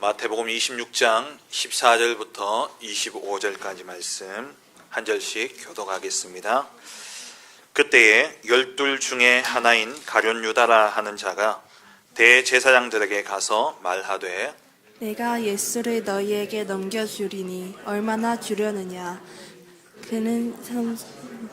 마태복음 26장 14절부터 25절까지 말씀 한 절씩 교독하겠습니다. 그때에 12 중에 하나인 가룟 유다라 하는 자가 대제사장들에게 가서 말하되 내가 예수를 너희에게 넘겨주리니 얼마나 주려느냐. 그는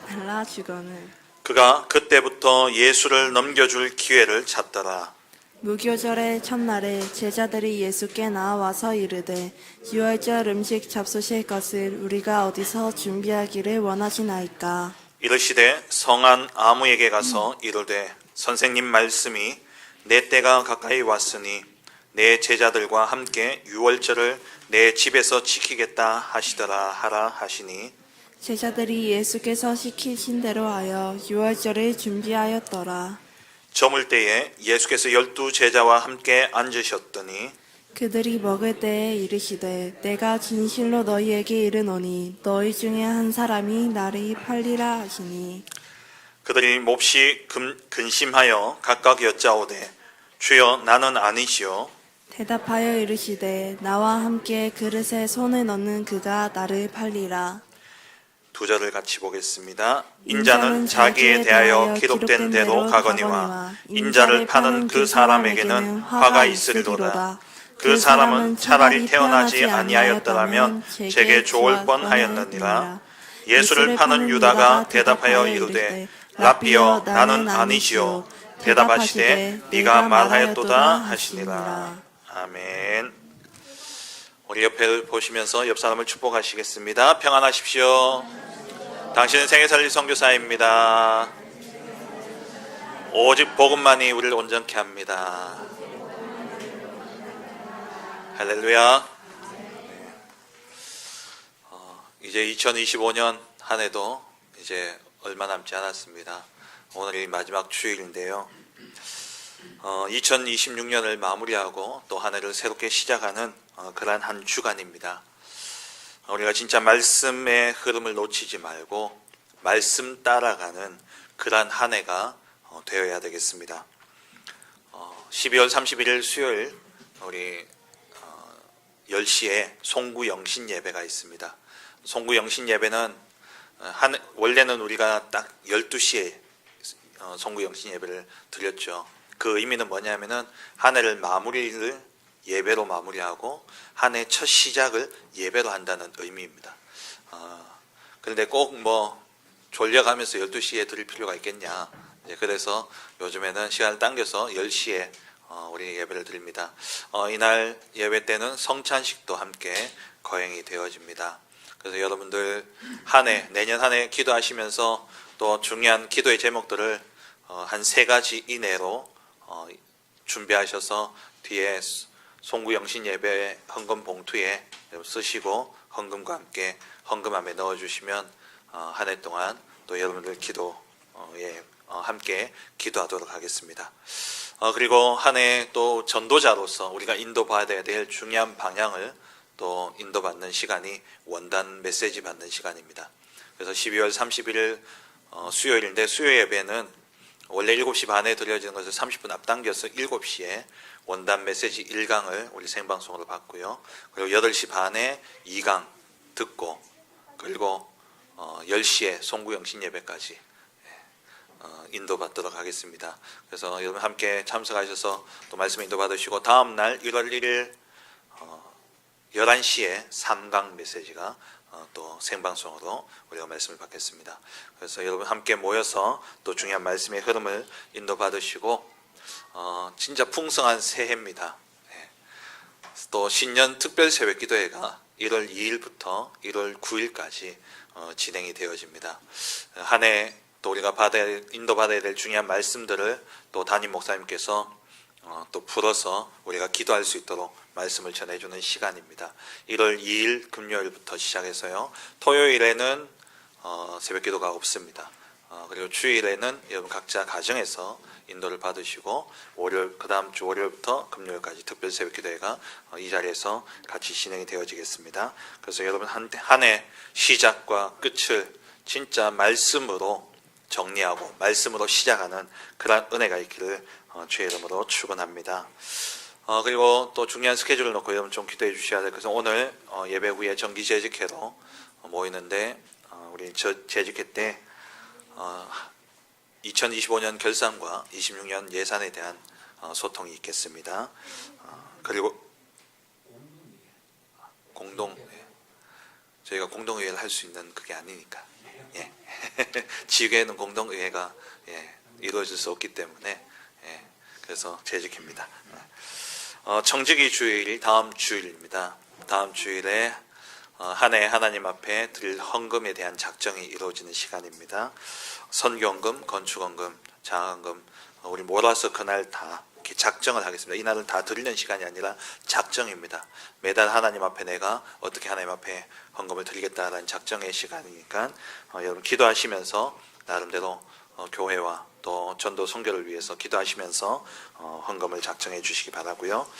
달라 주거늘. 그가 그때부터 예수를 넘겨줄 기회를 찾더라. 무교절의 첫날에 제자들이 예수께 나와서 이르되 유월절 음식 잡수실 것을 우리가 어디서 준비하기를 원하시나이까. 이르시되 성한 아무에게 가서 이르되 선생님 말씀이 내 때가 가까이 왔으니 내 제자들과 함께 유월절을 내 집에서 지키겠다 하시더라 하라 하시니 제자들이 예수께서 시키신 대로 하여 유월절을 준비하였더라. 저물 때에 예수께서 12 제자와 함께 앉으셨더니 그들이 먹을 때에 이르시되 내가 진실로 너희에게 이르노니 너희 중에 한 사람이 나를 팔리라 하시니 그들이 몹시 근심하여 각각 여짜오되 주여 나는 아니시오. 대답하여 이르시되 나와 함께 그릇에 손을 넣는 그가 나를 팔리라. 2절을 같이 보겠습니다. 인자는 자기에 대하여 기록된 대로 가거니와 인자를 파는 그 사람에게는 화가 있으리로다. 그 사람은 차라리 태어나지 아니하였더라면 제게 좋을 뻔하였느니라. 예수를 파는 유다가 대답하여 이르되 라삐여 나는 아니시오. 대답하시되 네가 말하였도다 하시니라. 아멘. 우리 옆에 보시면서 옆 사람을 축복하시겠습니다. 평안하십시오. 당신은 생애 살릴 선교사입니다. 오직 복음만이 우리를 온전케 합니다. 할렐루야. 이제 2025년 한 해도 이제 얼마 남지 않았습니다. 오늘이 마지막 주일인데요. 2026년을 마무리하고 또 한 해를 새롭게 시작하는 그러한 한 주간입니다. 우리가 진짜 말씀의 흐름을 놓치지 말고 말씀 따라가는 그러한 한 해가 되어야 되겠습니다. 12월 31일 수요일 우리 10시에 송구 영신 예배가 있습니다. 송구 영신 예배는 원래는 우리가 딱 12시에 송구 영신 예배를 드렸죠. 그 의미는 뭐냐면은 한 해를 예배로 마무리하고 한 해 첫 시작을 예배로 한다는 의미입니다. 그런데 꼭 졸려가면서 12시에 드릴 필요가 있겠냐. 그래서 요즘에는 시간을 당겨서 10시에 우리 예배를 드립니다. 이날 예배 때는 성찬식도 함께 거행이 되어집니다. 그래서 여러분들 내년 한 해 기도하시면서 또 중요한 기도의 제목들을 한 3가지 이내로 준비하셔서 뒤에 송구 영신 예배 헌금 봉투에 쓰시고 헌금과 함께 헌금함에 넣어주시면 한 해 동안 또 여러분들 기도에 함께 기도하도록 하겠습니다. 그리고 한 해 또 전도자로서 우리가 인도받아야 될 중요한 방향을 또 인도받는 시간이 원단 메시지 받는 시간입니다. 그래서 12월 31일 수요일인데 수요 예배는 원래 7시 반에 드려지는 것을 30분 앞당겨서 7시에 원단 메시지 1강을 우리 생방송으로 받고요. 그리고 8시 반에 2강 듣고 그리고 10시에 송구 영신 예배까지 인도받도록 하겠습니다. 그래서 여러분 함께 참석하셔서 또 말씀 인도받으시고 다음 날 1월 1일 11시에 3강 메시지가 또 생방송으로 우리가 말씀을 받겠습니다. 그래서 여러분 함께 모여서 또 중요한 말씀의 흐름을 인도받으시고 진짜 풍성한 새해입니다. 또 신년 특별 새벽 기도회가 1월 2일부터 1월 9일까지 진행이 되어집니다. 한 해 또 우리가 인도받아야 될 중요한 말씀들을 또 담임 목사님께서 또 풀어서 우리가 기도할 수 있도록 말씀을 전해주는 시간입니다. 1월 2일 금요일부터 시작해서요. 토요일에는 새벽 기도가 없습니다. 그리고 주일에는 여러분 각자 가정에서 인도를 받으시고 그 다음 주 월요일부터 금요일까지 특별 새벽 기도회가 이 자리에서 같이 진행이 되어지겠습니다. 그래서 여러분 한 해 시작과 끝을 진짜 말씀으로 정리하고 말씀으로 시작하는 그런 은혜가 있기를 주의 이름으로 축원합니다. 그리고 또 중요한 스케줄을 놓고 여러분 좀 기도해 주셔야 될 것은 오늘 예배 후에 정기 재직회로 모이는데 우리 재직회 때 2025년 결산과 26년 예산에 대한 소통이 있겠습니다. 그리고 저희가 공동의회를 할 수 있는 그게 아니니까. 예. 지회는 공동의회가 이루어질 수 없기 때문에 그래서 재직입니다. 청지기 주일 다음 주일입니다. 다음 주일에 한 해 하나님 앞에 드릴 헌금에 대한 작정이 이루어지는 시간입니다. 선교헌금, 건축헌금, 장학금 우리 몰아서 그날 다 이렇게 작정을 하겠습니다. 이날은 다 드리는 시간이 아니라 작정입니다. 매달 하나님 앞에 내가 어떻게 하나님 앞에 헌금을 드리겠다라는 작정의 시간이니까 여러분 기도하시면서 나름대로 교회와 또 전도 선교를 위해서 기도하시면서 헌금을 작정해 주시기 바라고요.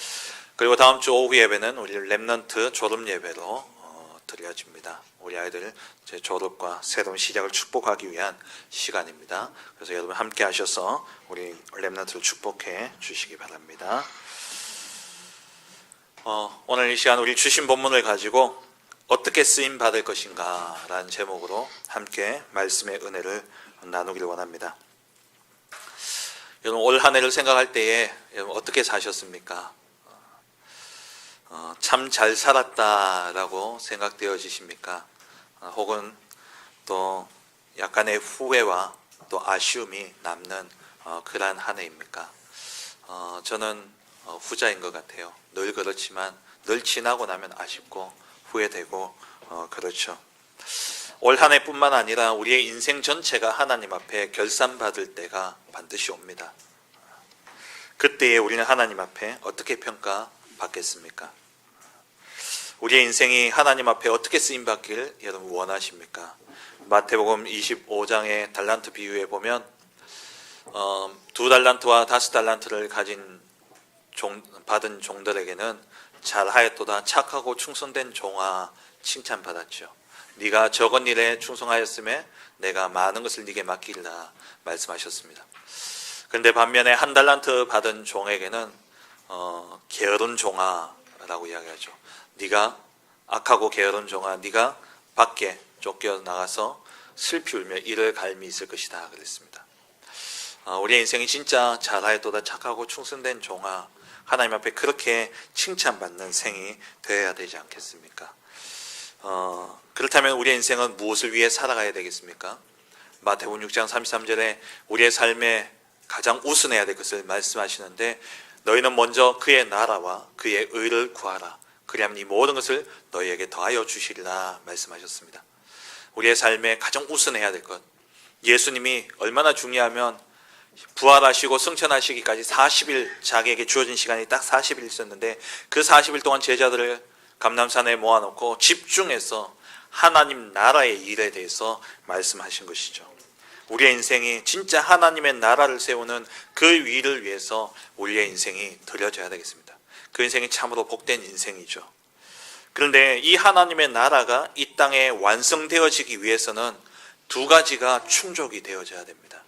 그리고 다음 주 오후 예배는 우리 렘넌트 졸업 예배로 드려집니다. 우리 아이들 제 졸업과 새로운 시작을 축복하기 위한 시간입니다. 그래서 여러분 함께 하셔서 우리 렘넌트를 축복해 주시기 바랍니다. 오늘 이 시간 우리 주신 본문을 가지고 어떻게 쓰임 받을 것인가 라는 제목으로 함께 말씀의 은혜를 나누기를 원합니다. 여러분 올 한 해를 생각할 때에 여러분 어떻게 사셨습니까? 참 잘 살았다라고 생각되어지십니까? 혹은 또 약간의 후회와 또 아쉬움이 남는 그러한 한 해입니까? 저는 후자인 것 같아요. 늘 그렇지만 늘 지나고 나면 아쉽고 후회되고 그렇죠. 올 한 해뿐만 아니라 우리의 인생 전체가 하나님 앞에 결산받을 때가 반드시 옵니다. 그때에 우리는 하나님 앞에 어떻게 평가받겠습니까? 우리의 인생이 하나님 앞에 어떻게 쓰임받기를 여러분 원하십니까? 마태복음 25장의 달란트 비유에 보면 2달란트와 5달란트를 받은 종들에게는 잘하였도다 착하고 충성된 종아 칭찬받았죠. 네가 적은 일에 충성하였음에 내가 많은 것을 네게 맡기리라 말씀하셨습니다. 그런데 반면에 1달란트 받은 종에게는 게으른 종아라고 이야기하죠. 네가 악하고 게으른 종아 네가 밖에 쫓겨나가서 슬피 울며 이를 갈미 있을 것이다 그랬습니다. 우리의 인생이 진짜 잘하였도다 착하고 충성된 종아 하나님 앞에 그렇게 칭찬받는 생이 되어야 되지 않겠습니까? 그렇다면 우리의 인생은 무엇을 위해 살아가야 되겠습니까? 마태복음 6장 33절에 우리의 삶에 가장 우선해야 될 것을 말씀하시는데 너희는 먼저 그의 나라와 그의 의를 구하라. 그리하면 이 모든 것을 너희에게 더하여 주시리라 말씀하셨습니다. 우리의 삶에 가장 우선해야 될 것. 예수님이 얼마나 중요하면 부활하시고 승천하시기까지 40일 자기에게 주어진 시간이 딱 40일 있었는데 그 40일 동안 제자들을 감람산에 모아놓고 집중해서 하나님 나라의 일에 대해서 말씀하신 것이죠. 우리의 인생이 진짜 하나님의 나라를 세우는 그 일을 위해서 우리의 인생이 드려져야 되겠습니다. 그 인생이 참으로 복된 인생이죠. 그런데 이 하나님의 나라가 이 땅에 완성되어지기 위해서는 두 가지가 충족이 되어져야 됩니다.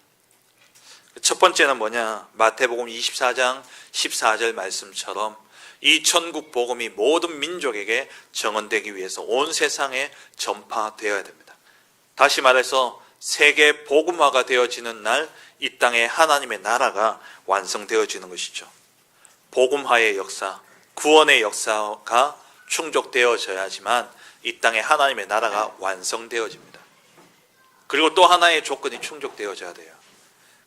첫 번째는 뭐냐? 마태복음 24장 14절 말씀처럼 이 천국 복음이 모든 민족에게 정언되기 위해서 온 세상에 전파되어야 됩니다. 다시 말해서 세계 복음화가 되어지는 날 이 땅에 하나님의 나라가 완성되어지는 것이죠. 복음화의 역사, 구원의 역사가 충족되어져야지만 이 땅에 하나님의 나라가 완성되어집니다. 그리고 또 하나의 조건이 충족되어져야 돼요.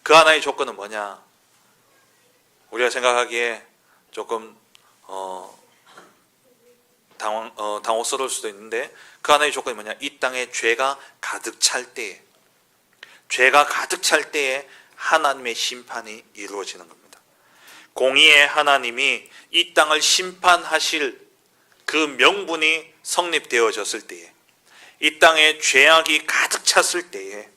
그 하나의 조건은 뭐냐? 우리가 생각하기에 조금 당혹스러울 수도 있는데 그 하나의 조건이 뭐냐? 이 땅에 죄가 가득 찰 때에 하나님의 심판이 이루어지는 겁니다. 공의의 하나님이 이 땅을 심판하실 그 명분이 성립되어졌을 때에 이 땅에 죄악이 가득 찼을 때에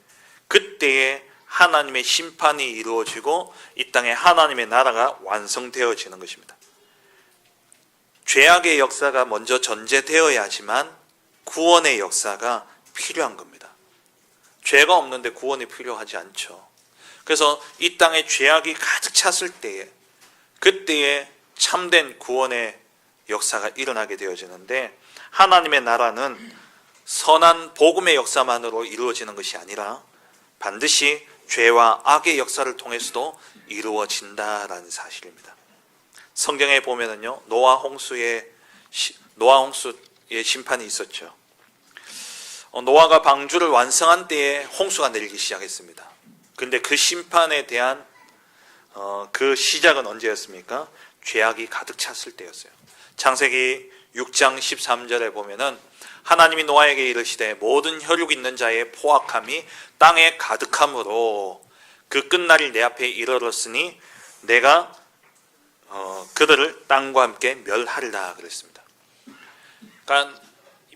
그때에 하나님의 심판이 이루어지고 이 땅에 하나님의 나라가 완성되어지는 것입니다. 죄악의 역사가 먼저 전제되어야지만 구원의 역사가 필요한 겁니다. 죄가 없는데 구원이 필요하지 않죠. 그래서 이 땅에 죄악이 가득 찼을 때에 그때에 참된 구원의 역사가 일어나게 되어지는데, 하나님의 나라는 선한 복음의 역사만으로 이루어지는 것이 아니라 반드시 죄와 악의 역사를 통해서도 이루어진다라는 사실입니다. 성경에 보면은요, 노아 홍수의 심판이 있었죠. 노아가 방주를 완성한 때에 홍수가 내리기 시작했습니다. 그런데 그 심판에 대한 그 시작은 언제였습니까? 죄악이 가득 찼을 때였어요. 창세기 6장 13절에 보면은 하나님이 노아에게 이르시되 모든 혈육 있는 자의 포악함이 땅에 가득함으로 그 끝날이 내 앞에 이르렀으니 내가 그들을 땅과 함께 멸하리라 그랬습니다. 그러니까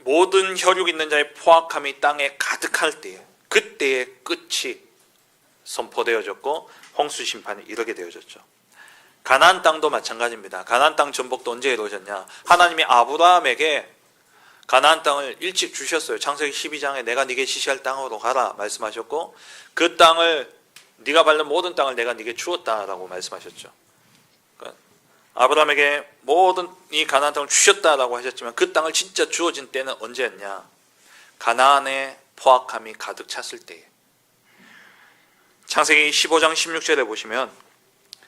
모든 혈육 있는 자의 포악함이 땅에 가득할 때에, 그때의 끝이 선포되어졌고 홍수 심판이 이르게 되어졌죠. 가나안 땅도 마찬가지입니다. 가나안 땅 전복도 언제 이루어졌냐? 하나님이 아브라함에게 가나안 땅을 일찍 주셨어요. 창세기 12장에 내가 네게 지시할 땅으로 가라 말씀하셨고, 그 땅을 네가 밟는 모든 땅을 내가 네게 주었다라고 말씀하셨죠. 그러니까 아브라함에게 모든 이 가나안 땅을 주셨다라고 하셨지만 그 땅을 진짜 주어진 때는 언제였냐? 가나안의 포악함이 가득 찼을 때에. 창세기 15장 16절에 보시면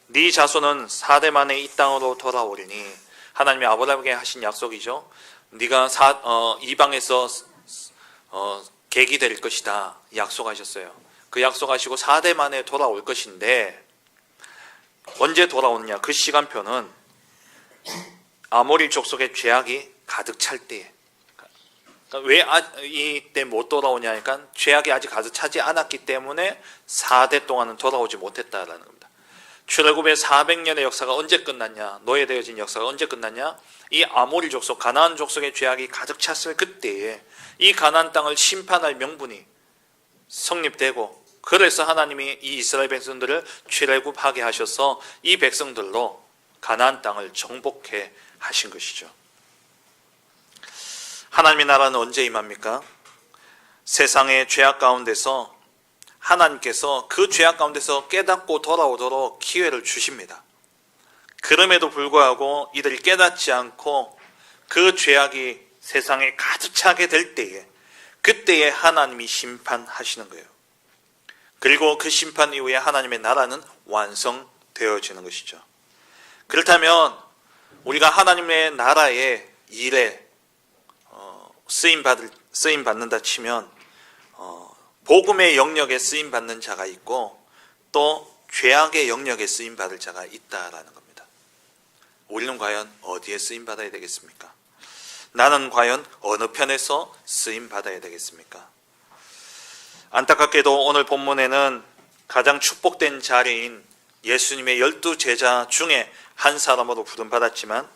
네 자손은 4대 만에 이 땅으로 돌아오리니, 하나님이 아브라함에게 하신 약속이죠. 네가 이방에서 객이 될 것이다 약속하셨어요. 그 약속하시고 4대 만에 돌아올 것인데, 언제 돌아오느냐? 그 시간표는 아모리 족속의 죄악이 가득 찰 때에. 그러니까 왜 이때 못 돌아오냐 하니까 죄악이 아직 가득 차지 않았기 때문에 4대 동안은 돌아오지 못했다라는 겁니다. 출애굽의 400년의 역사가 언제 끝났냐? 노예되어진 역사가 언제 끝났냐? 이 아모리 족속, 가나안 족속의 죄악이 가득 찼을 그때에 이 가나안 땅을 심판할 명분이 성립되고, 그래서 하나님이 이 이스라엘 백성들을 출애굽하게 하셔서 이 백성들로 가나안 땅을 정복해 하신 것이죠. 하나님의 나라는 언제 임합니까? 세상의 죄악 가운데서 하나님께서 그 죄악 가운데서 깨닫고 돌아오도록 기회를 주십니다. 그럼에도 불구하고 이들이 깨닫지 않고 그 죄악이 세상에 가득 차게 될 때에, 그때에 하나님이 심판하시는 거예요. 그리고 그 심판 이후에 하나님의 나라는 완성되어지는 것이죠. 그렇다면 우리가 하나님의 나라의 일에 쓰임 받는다 치면 복음의 영역에 쓰임 받는 자가 있고 또 죄악의 영역에 쓰임 받을 자가 있다라는 겁니다. 우리는 과연 어디에 쓰임 받아야 되겠습니까? 나는 과연 어느 편에서 쓰임 받아야 되겠습니까? 안타깝게도 오늘 본문에는 가장 축복된 자리인 예수님의 12제자 중에 한 사람으로 부름받았지만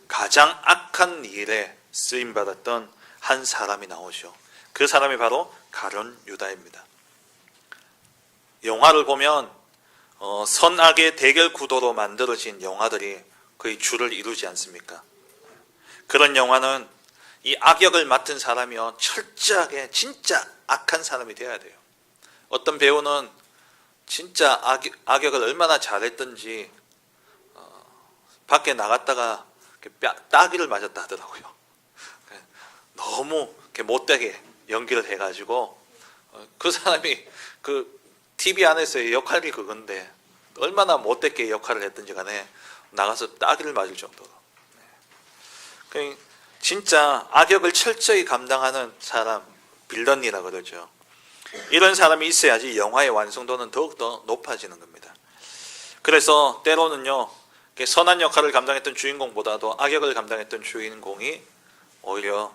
가장 악한 일에 쓰임받았던 한 사람이 나오죠. 그 사람이 바로 가룟 유다입니다. 영화를 보면 선악의 대결 구도로 만들어진 영화들이 거의 주를 이루지 않습니까? 그런 영화는 이 악역을 맡은 사람이요, 철저하게 진짜 악한 사람이 되어야 돼요. 어떤 배우는 진짜 악역을 얼마나 잘했던지 밖에 나갔다가 따귀를 맞았다 하더라고요. 너무 못되게 연기를 해가지고 그 사람이 그 TV 안에서의 역할이 그건데 얼마나 못되게 역할을 했던지 간에 나가서 따귀를 맞을 정도로. 진짜 악역을 철저히 감당하는 사람, 빌런이라 그러죠. 이런 사람이 있어야지 영화의 완성도는 더욱더 높아지는 겁니다. 그래서 때로는요, 선한 역할을 감당했던 주인공보다도 악역을 감당했던 주인공이 오히려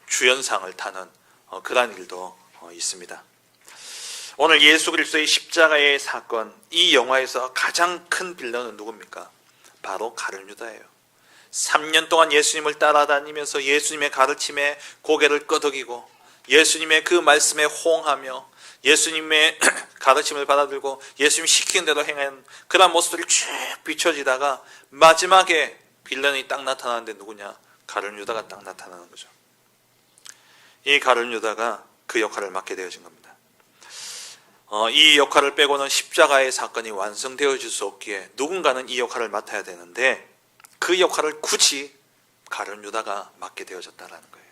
주연상을 타는 그런 일도 있습니다. 오늘 예수 그리스도의 십자가의 사건, 이 영화에서 가장 큰 빌런은 누굽니까? 바로 가룟 유다예요. 3년 동안 예수님을 따라다니면서 예수님의 가르침에 고개를 끄덕이고 예수님의 그 말씀에 호응하며 예수님의 가르침을 받아들고 예수님이 시키는 대로 행하는 그런 모습들이 쭉 비춰지다가 마지막에 빌런이 딱 나타나는데 누구냐? 가룟 유다가 딱 나타나는 거죠. 이 가룟 유다가 그 역할을 맡게 되어진 겁니다. 이 역할을 빼고는 십자가의 사건이 완성되어질 수 없기에 누군가는 이 역할을 맡아야 되는데 그 역할을 굳이 가룟 유다가 맡게 되어졌다는 거예요.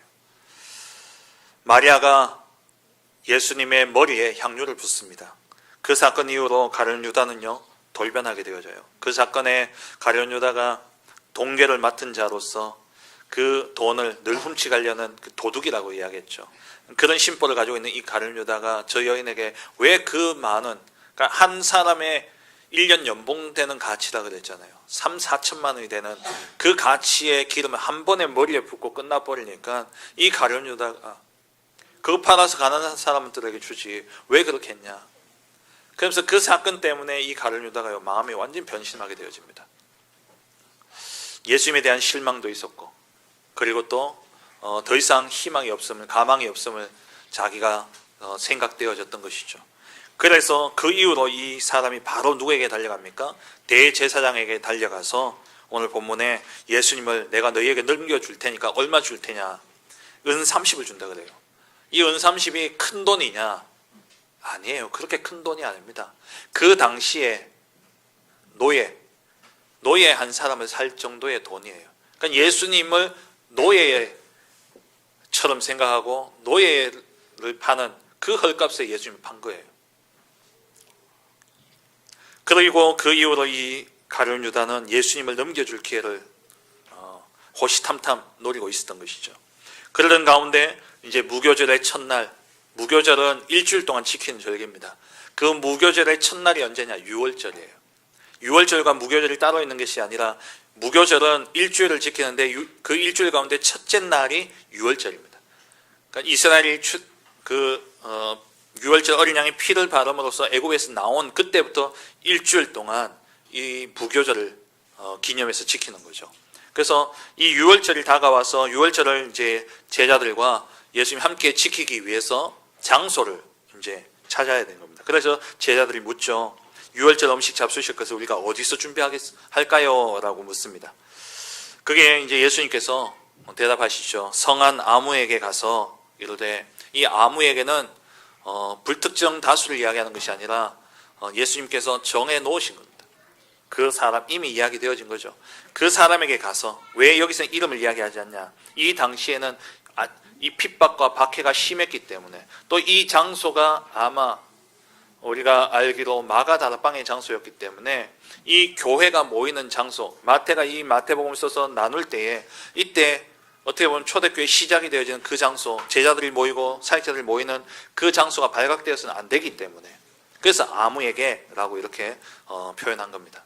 마리아가 예수님의 머리에 향유를 붓습니다. 그 사건 이후로 가룟 유다는요 돌변하게 되어져요. 그 사건에 가룟 유다가 동괴를 맡은 자로서 그 돈을 늘 훔치가려는 그 도둑이라고 이야기했죠. 그런 심보를 가지고 있는 이 가룟 유다가 저 여인에게 왜 그 많은, 그러니까 한 사람의 1년 연봉 되는 가치라 그랬잖아요. 3, 4천만 원이 되는 그 가치의 기름을 한 번에 머리에 붓고 끝나버리니까 이 가룟 유다가 그거 팔아서 가난한 사람들에게 주지 왜 그렇게 했냐. 그러면서 그 사건 때문에 이 가룟 유다가 마음이 완전히 변심하게 되어집니다. 예수님에 대한 실망도 있었고, 그리고 또 더 이상 희망이 없음을, 가망이 없음을 자기가 생각되어졌던 것이죠. 그래서 그 이후로 이 사람이 바로 누구에게 달려갑니까? 대제사장에게 달려가서 오늘 본문에 예수님을 내가 너희에게 넘겨줄 테니까 얼마 줄 테냐? 은 30을 준다 그래요. 이 은 30이 큰 돈이냐? 아니에요. 그렇게 큰 돈이 아닙니다. 그 당시에 노예 한 사람을 살 정도의 돈이에요. 그러니까 예수님을 노예처럼 생각하고 노예를 파는 그 헐값에 예수님을 판 거예요. 그리고 그 이후로 이 가룟 유다는 예수님을 넘겨줄 기회를 호시탐탐 노리고 있었던 것이죠. 그러던 가운데 이제 무교절의 첫날, 무교절은 일주일 동안 지키는 절기입니다. 그 무교절의 첫날이 언제냐? 6월절이에요. 6월절과 무교절이 따로 있는 것이 아니라 무교절은 일주일을 지키는데 그 일주일 가운데 첫째 날이 6월절입니다. 그러니까 이스라엘이 6월절 어린 양의 피를 바름으로써 애굽에서 나온 그때부터 일주일 동안 이 무교절을 기념해서 지키는 거죠. 그래서 이 6월절이 다가와서 6월절을 이제 제자들과 예수님이 함께 지키기 위해서 장소를 이제 찾아야 되는 겁니다. 그래서 제자들이 묻죠. 6월절 음식 잡수실 것을 우리가 어디서 준비할까요? 라고 묻습니다. 그게 이제 예수님께서 대답하시죠. 성한 아무에게 가서 이르되, 이 아무에게는 불특정 다수를 이야기하는 것이 아니라 예수님께서 정해 놓으신 겁니다. 그 사람, 이미 이야기되어진 거죠. 그 사람에게 가서, 왜 여기서는 이름을 이야기하지 않냐? 이 당시에는 이 핍박과 박해가 심했기 때문에, 또 이 장소가 아마 우리가 알기로 마가다락방의 장소였기 때문에 이 교회가 모이는 장소, 마태가 이 마태복음을 써서 나눌 때에 이때 어떻게 보면 초대교회 시작이 되어지는 그 장소, 제자들이 모이고 사역자들이 모이는 그 장소가 발각되어서는 안 되기 때문에, 그래서 아무에게 라고 이렇게 표현한 겁니다.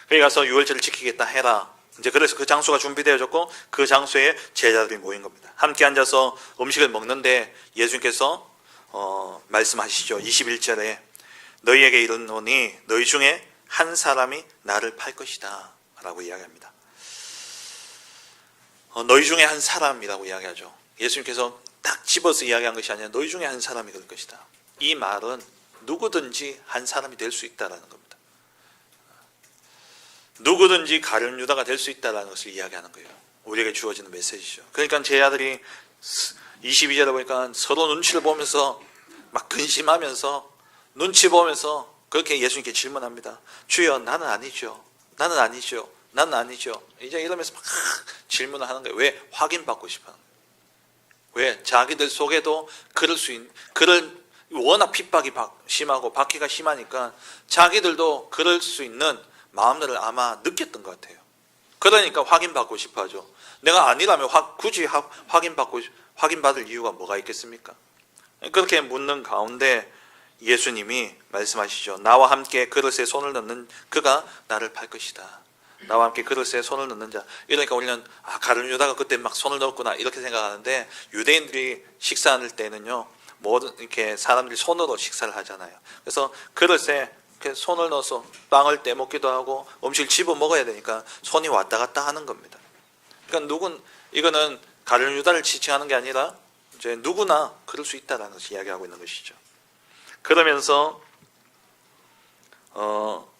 거기 가서 6월절을 지키겠다 해라. 이제 그래서 그 장소가 준비되어졌고 그 장소에 제자들이 모인 겁니다. 함께 앉아서 음식을 먹는데 예수님께서 말씀하시죠. 21절에 너희에게 이르노니 너희 중에 한 사람이 나를 팔 것이다 라고 이야기합니다. 너희 중에 한 사람이라고 이야기하죠. 예수님께서 딱 집어서 이야기한 것이 아니라 너희 중에 한 사람이 될 것이다. 이 말은 누구든지 한 사람이 될 수 있다라는 겁니다. 누구든지 가룟 유다가 될 수 있다라는 것을 이야기하는 거예요. 우리에게 주어지는 메시지죠. 그러니까 제자들이 22절에 보니까 서로 눈치를 보면서 막 근심하면서 눈치 보면서 그렇게 예수님께 질문합니다. 주여, 나는 아니죠. 나는 아니죠. 나는 아니죠. 이제 이러면서 막 질문을 하는 거예요. 왜? 확인받고 싶어 하는 거예요. 왜? 자기들 속에도 그럴 워낙 핍박이 심하고 박해가 심하니까 자기들도 그럴 수 있는 마음들을 아마 느꼈던 것 같아요. 그러니까 확인받고 싶어 하죠. 내가 아니라면 굳이 확인받을 이유가 뭐가 있겠습니까? 그렇게 묻는 가운데 예수님이 말씀하시죠. 나와 함께 그릇에 손을 넣는 그가 나를 팔 것이다. 나와 함께 그릇에 손을 넣는 자. 이러니까 우리는 가룟 유다가 그때 막 손을 넣었구나 이렇게 생각하는데, 유대인들이 식사할 때는요 모든 이렇게 사람들이 손으로 식사를 하잖아요. 그래서 그릇에 이렇게 손을 넣어서 빵을 떼먹기도 하고 음식을 집어 먹어야 되니까 손이 왔다 갔다 하는 겁니다. 그러니까 이거는 가룟 유다를 지칭하는 게 아니라 이제 누구나 그럴 수 있다라는 것을 이야기하고 있는 것이죠. 그러면서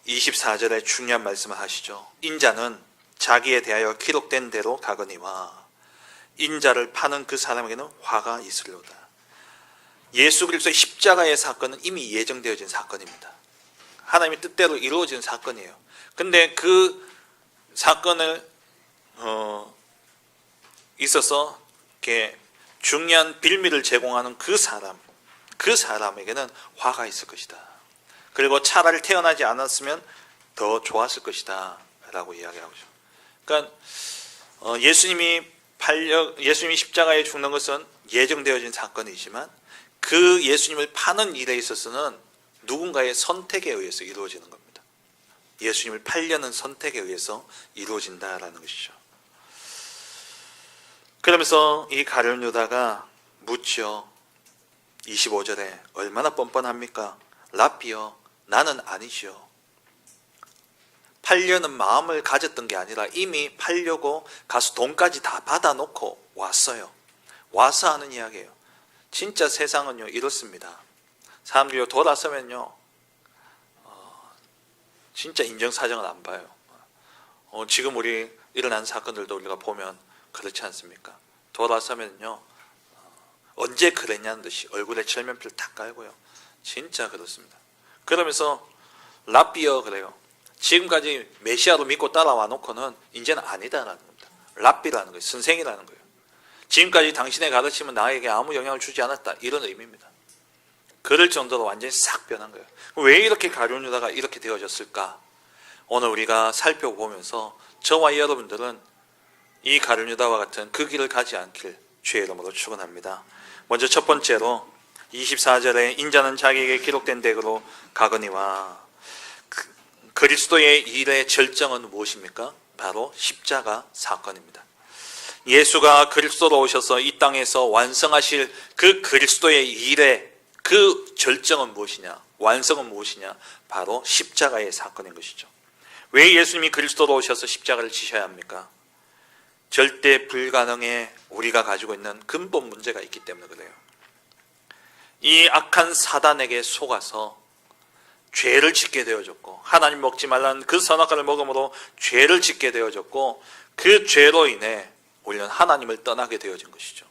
24절에 중요한 말씀을 하시죠. 인자는 자기에 대하여 기록된 대로 가거니와 인자를 파는 그 사람에게는 화가 있으리로다. 예수 그리스도의 십자가의 사건은 이미 예정되어진 사건입니다. 하나님의 뜻대로 이루어진 사건이에요. 근데 그 사건을 있어서 이렇게 중요한 빌미를 제공하는 그 사람에게는 화가 있을 것이다. 그리고 차라리 태어나지 않았으면 더 좋았을 것이다 라고 이야기하고 있죠. 그러니까 예수님이 십자가에 죽는 것은 예정되어진 사건이지만 그 예수님을 파는 일에 있어서는 누군가의 선택에 의해서 이루어지는 겁니다. 예수님을 팔려는 선택에 의해서 이루어진다라는 것이죠. 그러면서 이 가룟 유다가 묻죠. 25절에 얼마나 뻔뻔합니까? 랍비여, 나는 아니죠. 팔려는 마음을 가졌던 게 아니라 이미 팔려고 가서 돈까지 다 받아놓고 왔어요. 와서 하는 이야기예요. 진짜 세상은요 이렇습니다. 사람들이 돌아서면요 진짜 인정사정을 안 봐요. 지금 우리 일어난 사건들도 우리가 보면 그렇지 않습니까? 돌아서면요 언제 그랬냐는 듯이 얼굴에 철면피를 탁 깔고요. 진짜 그렇습니다. 그러면서 랍비여 그래요. 지금까지 메시아로 믿고 따라와 놓고는 이제는 아니다라는 겁니다. 랍비라는 거예요. 선생이라는 거예요. 지금까지 당신의 가르침은 나에게 아무 영향을 주지 않았다. 이런 의미입니다. 그럴 정도로 완전히 싹 변한 거예요. 왜 이렇게 가룟 유다가 이렇게 되어졌을까? 오늘 우리가 살펴보면서 저와 여러분들은 이 가룟 유다와 같은 그 길을 가지 않길 주의 이름으로 축원합니다. 먼저 첫 번째로 24절에 인자는 자기에게 기록된 대로 가거니와 그리스도의 일의 절정은 무엇입니까? 바로 십자가 사건입니다. 예수가 그리스도로 오셔서 이 땅에서 완성하실 그 그리스도의 일의 그 절정은 무엇이냐? 완성은 무엇이냐? 바로 십자가의 사건인 것이죠. 왜 예수님이 그리스도로 오셔서 십자가를 지셔야 합니까? 절대 불가능에 우리가 가지고 있는 근본 문제가 있기 때문에 그래요. 이 악한 사단에게 속아서 죄를 짓게 되어졌고 하나님 먹지 말라는 그 선악과를 먹음으로 죄를 짓게 되어졌고 그 죄로 인해 우리는 하나님을 떠나게 되어진 것이죠.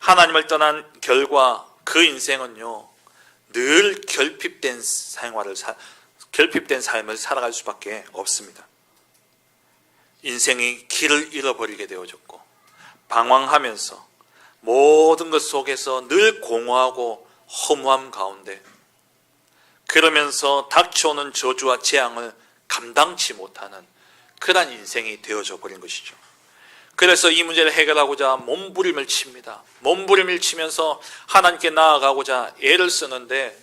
하나님을 떠난 결과 그 인생은요 늘 결핍된 삶을 살아갈 수밖에 없습니다. 인생이 길을 잃어버리게 되어졌고 방황하면서 모든 것 속에서 늘 공허하고 허무함 가운데 그러면서 닥쳐오는 저주와 재앙을 감당치 못하는 그런 인생이 되어져 버린 것이죠. 그래서 이 문제를 해결하고자 몸부림을 칩니다. 몸부림을 치면서 하나님께 나아가고자 애를 쓰는데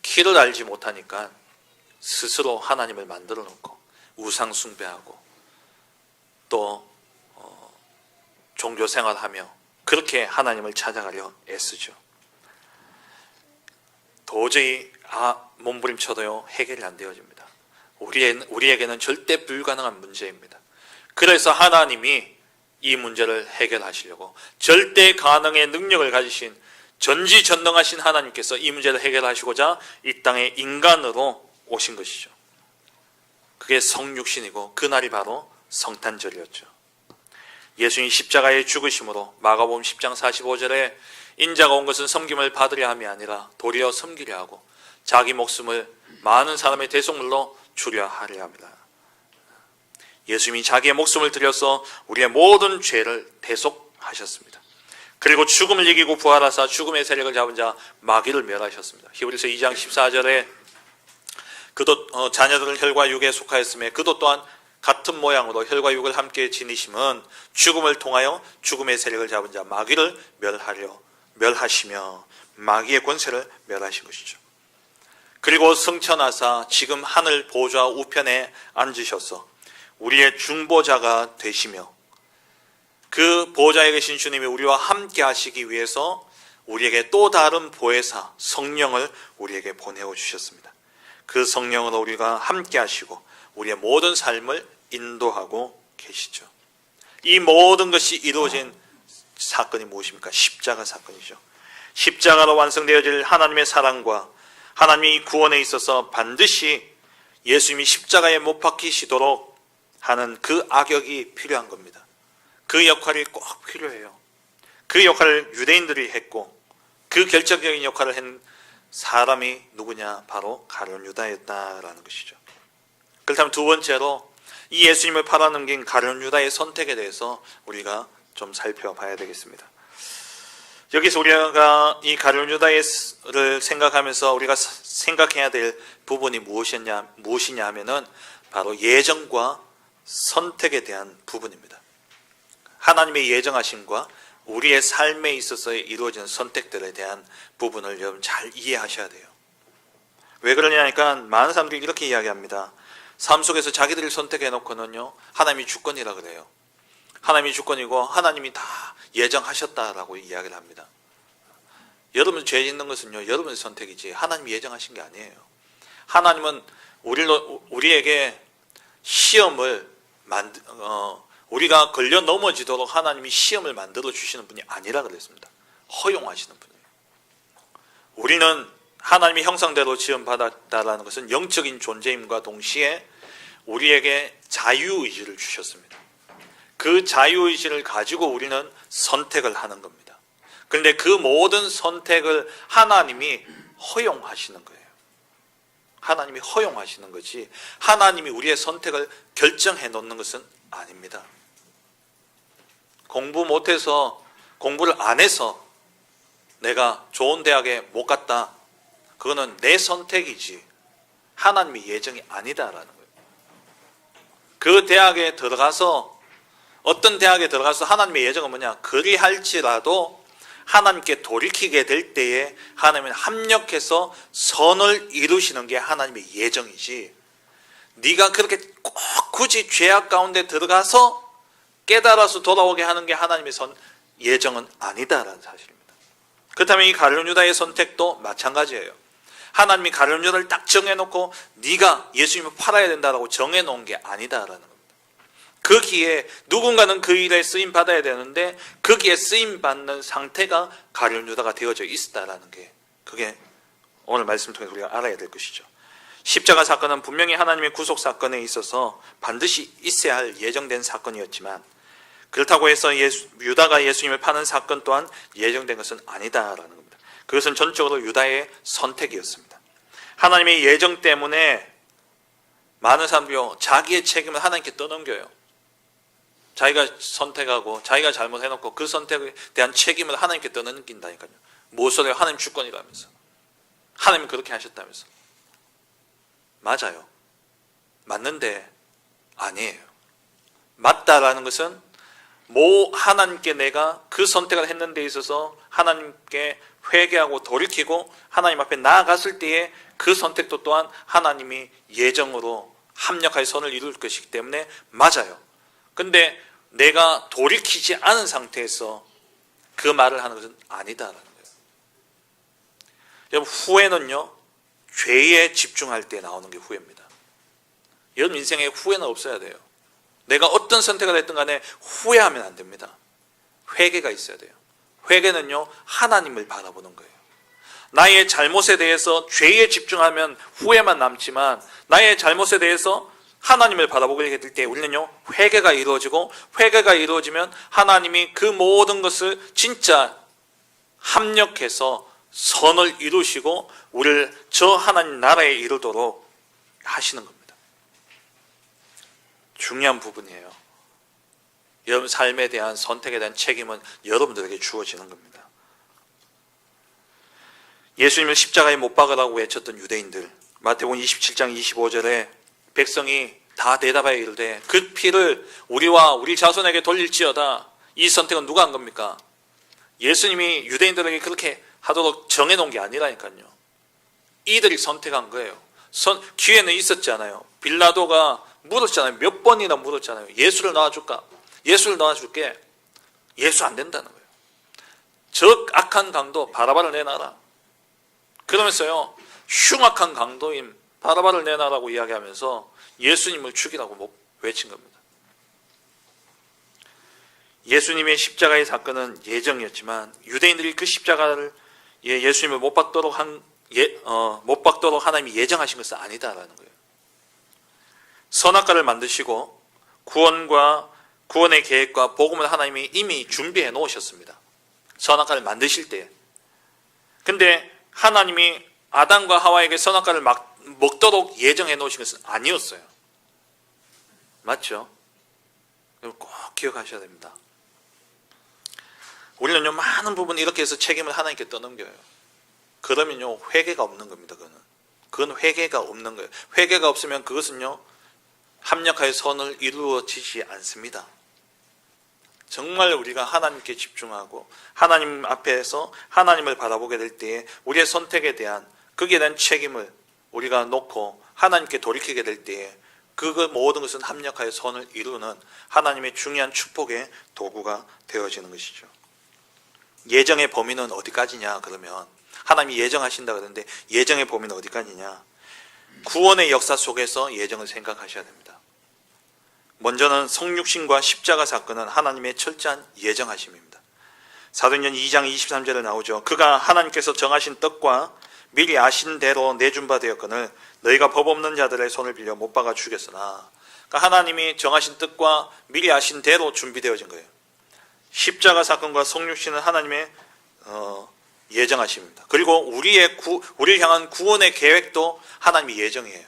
길을 알지 못하니까 스스로 하나님을 만들어 놓고 우상 숭배하고 또 종교 생활하며 그렇게 하나님을 찾아가려 애쓰죠. 도저히 몸부림쳐도요 해결이 안 되어집니다. 우리에게는 절대 불가능한 문제입니다. 그래서 하나님이 이 문제를 해결하시려고 절대 가능의 능력을 가지신 전지전능하신 하나님께서 이 문제를 해결하시고자 이 땅에 인간으로 오신 것이죠. 그게 성육신이고 그날이 바로 성탄절이었죠. 예수님 십자가에 죽으심으로 마가복음 10장 45절에 인자가 온 것은 섬김을 받으려 함이 아니라 도리어 섬기려 하고 자기 목숨을 많은 사람의 대속물로 주려 하려 합니다. 예수님이 자기의 목숨을 들여서 우리의 모든 죄를 대속하셨습니다. 그리고 죽음을 이기고 부활하사 죽음의 세력을 잡은 자 마귀를 멸하셨습니다. 히브리서 2장 14절에 그도 자녀들은 혈과 육에 속하였으며 그도 또한 같은 모양으로 혈과 육을 함께 지니심은 죽음을 통하여 죽음의 세력을 잡은 자 마귀를 멸하시며 마귀의 권세를 멸하신 것이죠. 그리고 승천하사 지금 하늘 보좌 우편에 앉으셔서 우리의 중보자가 되시며 그 보좌에 계신 주님이 우리와 함께 하시기 위해서 우리에게 또 다른 보혜사 성령을 우리에게 보내어 주셨습니다. 그 성령으로 우리가 함께 하시고 우리의 모든 삶을 인도하고 계시죠. 이 모든 것이 이루어진 사건이 무엇입니까? 십자가 사건이죠. 십자가로 완성되어질 하나님의 사랑과 하나님의 구원에 있어서 반드시 예수님이 십자가에 못 박히시도록 하는 그 악역이 필요한 겁니다. 그 역할이 꼭 필요해요. 그 역할을 유대인들이 했고 그 결정적인 역할을 한 사람이 누구냐? 바로 가룟 유다였다라는 것이죠. 그렇다면 두 번째로 이 예수님을 팔아넘긴 가룟 유다의 선택에 대해서 우리가 좀 살펴봐야 되겠습니다. 여기서 우리가 이 가룟 유다를 생각하면서 우리가 생각해야 될 부분이 무엇이냐 하면은 바로 예정과 선택에 대한 부분입니다. 하나님의 예정하심과 우리의 삶에 있어서 이루어지는 선택들에 대한 부분을 여러분 잘 이해하셔야 돼요. 왜 그러냐니까 많은 사람들이 이렇게 이야기합니다. 삶 속에서 자기들을 선택해 놓고는요, 하나님이 주권이라 그래요. 하나님이 주권이고 하나님이 다 예정하셨다라고 이야기를 합니다. 여러분 죄 짓는 것은요, 여러분의 선택이지 하나님이 예정하신 게 아니에요. 하나님은 우리에게 시험을 우리가 걸려 넘어지도록 하나님이 시험을 만들어 주시는 분이 아니라 그랬습니다. 허용하시는 분이에요. 우리는 하나님의 형상대로 지음받았다라는 것은 영적인 존재임과 동시에 우리에게 자유의지를 주셨습니다. 그 자유의지를 가지고 우리는 선택을 하는 겁니다. 그런데 그 모든 선택을 하나님이 허용하시는 거예요. 하나님이 허용하시는 거지 하나님이 우리의 선택을 결정해 놓는 것은 아닙니다. 공부 못해서 공부를 안 해서 내가 좋은 대학에 못 갔다. 그거는 내 선택이지 하나님의 예정이 아니다라는 거예요. 그 대학에 들어가서 어떤 대학에 들어가서 하나님의 예정은 뭐냐? 그리할지라도 하나님께 돌이키게 될 때에 하나님은 합력해서 선을 이루시는 게 하나님의 예정이지 네가 그렇게 꼭 굳이 죄악 가운데 들어가서 깨달아서 돌아오게 하는 게 하나님의 예정은 아니다라는 사실입니다. 그렇다면 이 가룟 유다의 선택도 마찬가지예요. 하나님이 가룟 유다를 딱 정해놓고 네가 예수님을 팔아야 된다라고 정해놓은 게 아니다라는 겁니다. 거기에 누군가는 그 일에 쓰임받아야 되는데 거기에 쓰임받는 상태가 가룟 유다가 되어져 있다라는 게 그게 오늘 말씀 통해서 우리가 알아야 될 것이죠. 십자가 사건은 분명히 하나님의 구속 사건에 있어서 반드시 있어야 할 예정된 사건이었지만 그렇다고 해서 유다가 예수님을 파는 사건 또한 예정된 것은 아니다라는 겁니다. 그것은 전적으로 유다의 선택이었습니다. 하나님의 예정 때문에 많은 사람들이 자기의 책임을 하나님께 떠넘겨요. 자기가 선택하고 자기가 잘못해놓고 그 선택에 대한 책임을 하나님께 떠넘긴다니까요. 무엇을 해요? 하나님 주권이라면서. 하나님이 그렇게 하셨다면서. 맞아요. 맞는데 아니에요. 맞다라는 것은 하나님께 내가 그 선택을 했는 데 있어서 하나님께 회개하고 돌이키고 하나님 앞에 나아갔을 때에 그 선택도 또한 하나님이 예정으로 합력하여 선을 이룰 것이기 때문에 맞아요. 근데 내가 돌이키지 않은 상태에서 그 말을 하는 것은 아니다라는 거예요. 여러분 후회는요, 죄에 집중할 때 나오는 게 후회입니다. 여러분 인생에 후회는 없어야 돼요. 내가 어떤 선택을 했든 간에 후회하면 안 됩니다. 회개가 있어야 돼요. 회개는요, 하나님을 바라보는 거예요. 나의 잘못에 대해서 죄에 집중하면 후회만 남지만 나의 잘못에 대해서 하나님을 바라보게 될 때 우리는요, 회개가 이루어지고 회개가 이루어지면 하나님이 그 모든 것을 진짜 합력해서 선을 이루시고 우리를 저 하나님 나라에 이르도록 하시는 겁니다. 중요한 부분이에요. 여러분 삶에 대한 선택에 대한 책임은 여러분들에게 주어지는 겁니다. 예수님을 십자가에 못 박으라고 외쳤던 유대인들, 마태복음 27장 25절에 백성이 다 대답하여 이르되 그 피를 우리와 우리 자손에게 돌릴지어다. 이 선택은 누가 한 겁니까? 예수님이 유대인들에게 그렇게 하도록 정해놓은 게 아니라니까요. 이들이 선택한 거예요. 기회는 있었잖아요. 빌라도가 물었잖아요. 몇 번이나 물었잖아요. 예수를 낳아줄까? 예수를 낳아줄게. 예수 안 된다는 거예요. 저 악한 강도 바라바를 내놔라. 그러면서요, 흉악한 강도인 바라바를 내놔라고 이야기하면서 예수님을 죽이라고 외친 겁니다. 예수님의 십자가의 사건은 예정이었지만 유대인들이 그 십자가를 예수님을 못 박도록 하나님이 예정하신 것은 아니다라는 거예요. 선악과를 만드시고 구원의 계획과 복음을 하나님이 이미 준비해 놓으셨습니다. 선악과를 만드실 때. 근데 하나님이 아담과 하와에게 선악과를 먹도록 예정해 놓으신 것은 아니었어요. 맞죠? 꼭 기억하셔야 됩니다. 우리는요, 많은 부분 이렇게 해서 책임을 하나님께 떠넘겨요. 그러면요, 회개가 없는 겁니다. 그건 회개가 없는 거예요. 회개가 없으면 그것은요, 합력하여 선을 이루어지지 않습니다. 정말 우리가 하나님께 집중하고 하나님 앞에서 하나님을 바라보게 될 때에 우리의 선택에 대한 거기에 대한 책임을 우리가 놓고 하나님께 돌이키게 될 때에 그 모든 것은 합력하여 선을 이루는 하나님의 중요한 축복의 도구가 되어지는 것이죠. 예정의 범위는 어디까지냐 그러면 하나님이 예정하신다 그러는데 예정의 범위는 어디까지냐? 구원의 역사 속에서 예정을 생각하셔야 됩니다. 먼저는 성육신과 십자가 사건은 하나님의 철저한 예정하심입니다. 사도행전 2장 23절에 나오죠. 그가 하나님께서 정하신 뜻과 미리 아신 대로 내준 바 되었거늘 너희가 법 없는 자들의 손을 빌려 못 박아 죽였으나, 그러니까 하나님이 정하신 뜻과 미리 아신 대로 준비되어진 거예요. 십자가 사건과 성육신은 하나님의 예정하심입니다. 그리고 우리를 향한 구원의 계획도 하나님이 예정이에요.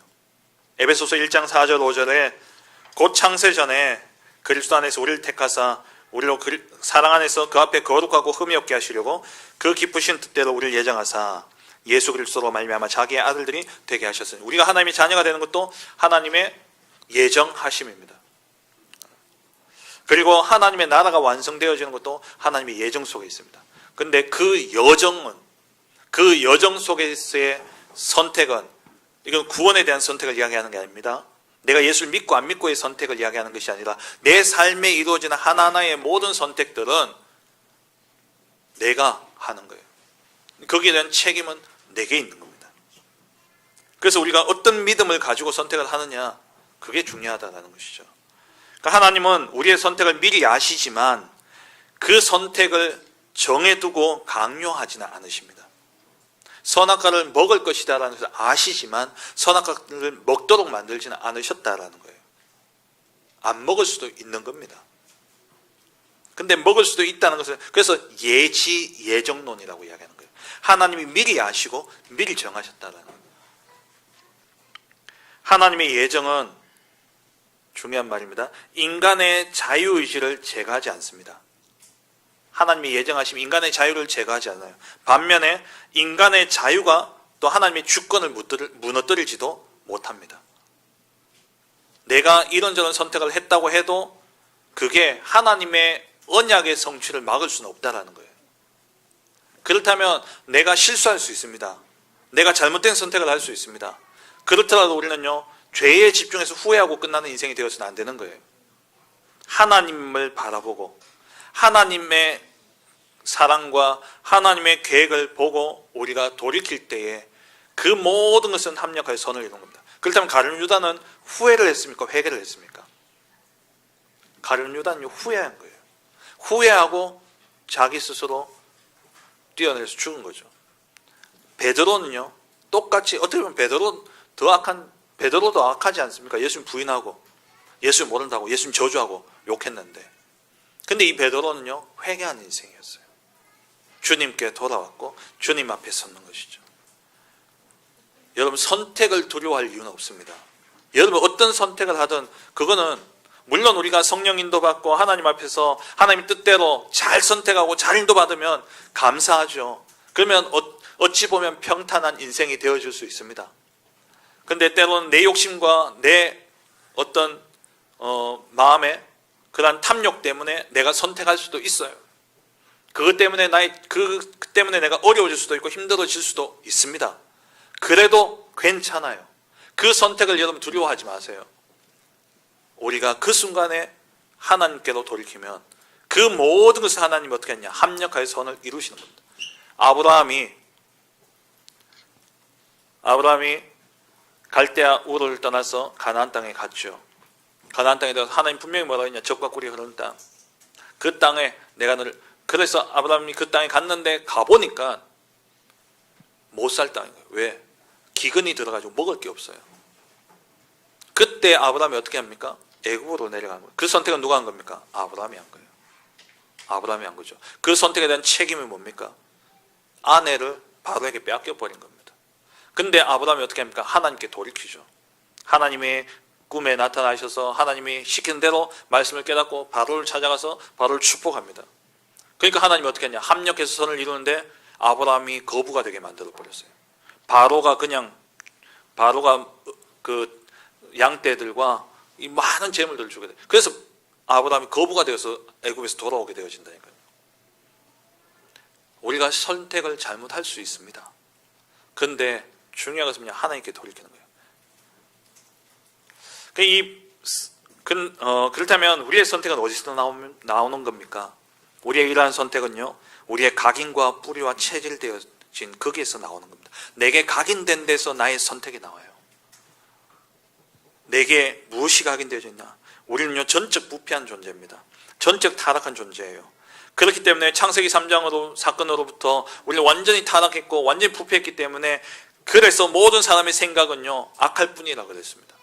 에베소서 1장 4절 5절에 곧 창세 전에 그리스도 안에서 우리를 택하사 우리로 사랑 안에서 그 앞에 거룩하고 흠이 없게 하시려고 그 기쁘신 뜻대로 우리를 예정하사 예수 그리스도로 말미암아 자기의 아들들이 되게 하셨으니, 우리가 하나님의 자녀가 되는 것도 하나님의 예정하심입니다. 그리고 하나님의 나라가 완성되어지는 것도 하나님의 예정 속에 있습니다. 그런데 그 여정 속에서의 선택은, 이건 구원에 대한 선택을 이야기하는 게 아닙니다. 내가 예수를 믿고 안 믿고의 선택을 이야기하는 것이 아니라 내 삶에 이루어지는 하나하나의 모든 선택들은 내가 하는 거예요. 거기에 대한 책임은 내게 있는 겁니다. 그래서 우리가 어떤 믿음을 가지고 선택을 하느냐, 그게 중요하다는 것이죠. 그러니까 하나님은 우리의 선택을 미리 아시지만 그 선택을 정해두고 강요하지는 않으십니다. 선악과를 먹을 것이다라는 것을 아시지만 선악과를 먹도록 만들지는 않으셨다라는 거예요. 안 먹을 수도 있는 겁니다. 근데 먹을 수도 있다는 것은, 그래서 예정론이라고 이야기하는 거예요. 하나님이 미리 아시고 미리 정하셨다라는 거예요. 하나님의 예정은, 중요한 말입니다, 인간의 자유의지를 제거하지 않습니다. 하나님이 예정하시면 인간의 자유를 제거하지 않아요. 반면에 인간의 자유가 또 하나님의 주권을 무너뜨리지도 못합니다. 내가 이런저런 선택을 했다고 해도 그게 하나님의 언약의 성취를 막을 수는 없다라는 거예요. 그렇다면 내가 실수할 수 있습니다. 내가 잘못된 선택을 할 수 있습니다. 그렇더라도 우리는요, 죄에 집중해서 후회하고 끝나는 인생이 되어서는 안 되는 거예요. 하나님을 바라보고 하나님의 사랑과 하나님의 계획을 보고 우리가 돌이킬 때에 그 모든 것은 합력하여 선을 이루는 겁니다. 그렇다면 가룟 유다는 후회를 했습니까? 회개를 했습니까? 가룟 유다는 후회한 거예요. 후회하고 자기 스스로 뛰어내려서 죽은 거죠. 베드로는요, 똑같이, 어떻게 보면 베드로도 악하지 않습니까? 예수님 부인하고 예수님 모른다고 예수님 저주하고 욕했는데, 근데 이 베드로는요, 회개하는 인생이었어요. 주님께 돌아왔고 주님 앞에 섰는 것이죠. 여러분, 선택을 두려워할 이유는 없습니다. 여러분 어떤 선택을 하든 그거는, 물론 우리가 성령 인도받고 하나님 앞에서 하나님 뜻대로 잘 선택하고 잘 인도받으면 감사하죠. 그러면 어찌 보면 평탄한 인생이 되어질 수 있습니다. 근데 때로는 내 욕심과 내 어떤 마음의 그런 탐욕 때문에 내가 선택할 수도 있어요. 그것 때문에 그 때문에 내가 어려워질 수도 있고 힘들어질 수도 있습니다. 그래도 괜찮아요. 그 선택을 여러분 두려워하지 마세요. 우리가 그 순간에 하나님께로 돌이키면 그 모든 것을 하나님이 어떻게 했냐, 합력하여 선을 이루시는 겁니다. 아브라함이 갈대아 우르를 떠나서 가나안 땅에 갔죠. 가나안 땅에 들어서 하나님 분명히 뭐라고 했냐, 젖과 꿀이 흐르는 땅, 그 땅에 내가 너를, 그래서 아브라함이 그 땅에 갔는데 가보니까 못 살 땅인 거예요. 왜? 기근이 들어가지고 먹을 게 없어요. 그때 아브라함이 어떻게 합니까? 애굽으로 내려가는 거예요. 그 선택은 누가 한 겁니까? 아브라함이 한 거예요. 아브라함이 한 거죠. 그 선택에 대한 책임이 뭡니까? 아내를 바로에게 빼앗겨 버린 겁니다. 근데 아브라함이 어떻게 합니까? 하나님께 돌이키죠. 하나님의 꿈에 나타나셔서 하나님이 시킨 대로 말씀을 깨닫고 바로를 찾아가서 바로를 축복합니다. 그러니까 하나님이 어떻게 했냐? 합력해서 선을 이루는데 아브라함이 거부가 되게 만들어 버렸어요. 바로가 그 양떼들과 이 많은 재물들을 주게 돼. 그래서 아브라함이 거부가 되어서 애굽에서 돌아오게 되어진다니까요. 우리가 선택을 잘못할 수 있습니다. 그런데 중요한 것은 그냥 하나님께 돌이키는 거예요. 그렇다면 우리의 선택은 어디서 나오는 겁니까? 우리의 이러한 선택은요, 우리의 각인과 뿌리와 체질되어진 거기에서 나오는 겁니다. 내게 각인된 데서 나의 선택이 나와요. 내게 무엇이 각인되어져 있나? 우리는요, 전적 부패한 존재입니다. 전적 타락한 존재예요. 그렇기 때문에 창세기 3장으로 사건으로부터 우리는 완전히 타락했고 완전히 부패했기 때문에 그래서 모든 사람의 생각은요, 악할 뿐이라 그랬습니다.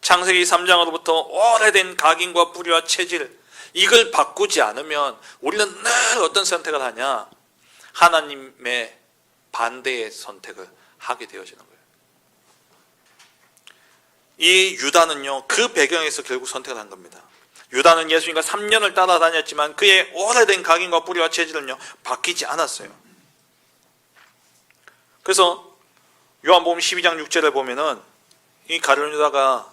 창세기 3장으로부터 오래된 각인과 뿌리와 체질, 이걸 바꾸지 않으면 우리는 늘 어떤 선택을 하냐? 하나님의 반대의 선택을 하게 되어지는 거예요. 이 유다는요, 그 배경에서 결국 선택을 한 겁니다. 유다는 예수님과 3년을 따라다녔지만 그의 오래된 각인과 뿌리와 체질은요, 바뀌지 않았어요. 그래서 요한복음 12장 6절에 보면은 이 가룟 유다가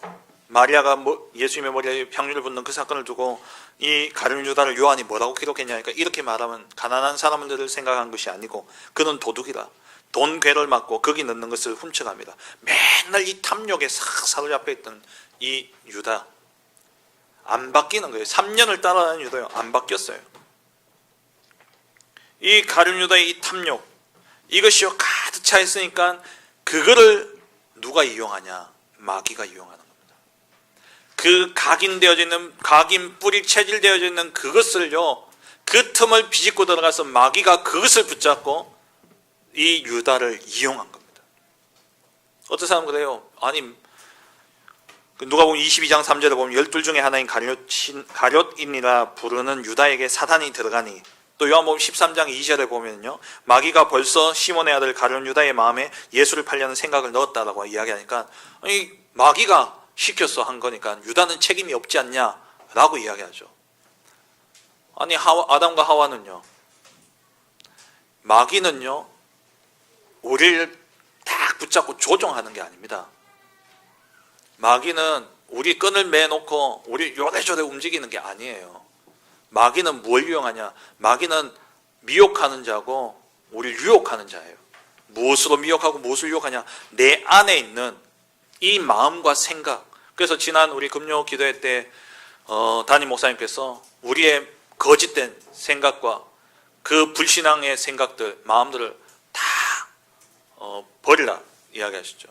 마리아가 예수님의 머리에 향유를 붓는 그 사건을 두고 이 가룟 유다를 요한이 뭐라고 기록했냐니까, 이렇게 말하면 가난한 사람들을 생각한 것이 아니고 그는 도둑이라, 돈 괴를 맞고 거기 넣는 것을 훔쳐갑니다. 맨날 이 탐욕에 싹 사로잡혀 있던 이 유다, 안 바뀌는 거예요. 3년을 따라다니는 유다요, 안 바뀌었어요. 이 가룟 유다의 이 탐욕, 이것이요 가득 차 있으니까 그거를 누가 이용하냐? 마귀가 이용하는 겁니다. 그 각인되어져 있는, 각인 뿌리 체질되어져 있는 그것을요, 그 틈을 비집고 들어가서 마귀가 그것을 붙잡고 이 유다를 이용한 겁니다. 어떤 사람은 그래요. 아니, 누가복음 22장 3절에 보면 열둘 중에 하나인 가룟인이라 부르는 유다에게 사단이 들어가니, 또 요한복음 13장 2절에 보면요, 마귀가 벌써 시몬의 아들 가룟 유다의 마음에 예수를 팔려는 생각을 넣었다라고 이야기하니까, 아니, 마귀가 시켜서 한 거니까 유다는 책임이 없지 않냐라고 이야기하죠. 아니, 아담과 하와는요, 마귀는요, 우리를 딱 붙잡고 조종하는 게 아닙니다. 마귀는 우리 끈을 매놓고 우리 요래조래 움직이는 게 아니에요. 마귀는 뭘 이용하냐? 마귀는 미혹하는 자고 우리를 유혹하는 자예요. 무엇으로 미혹하고 무엇을 유혹하냐? 내 안에 있는 이 마음과 생각. 그래서 지난 우리 금요 기도회 때 담임 목사님께서 우리의 거짓된 생각과 그 불신앙의 생각들, 마음들을 다 버리라 이야기하시죠.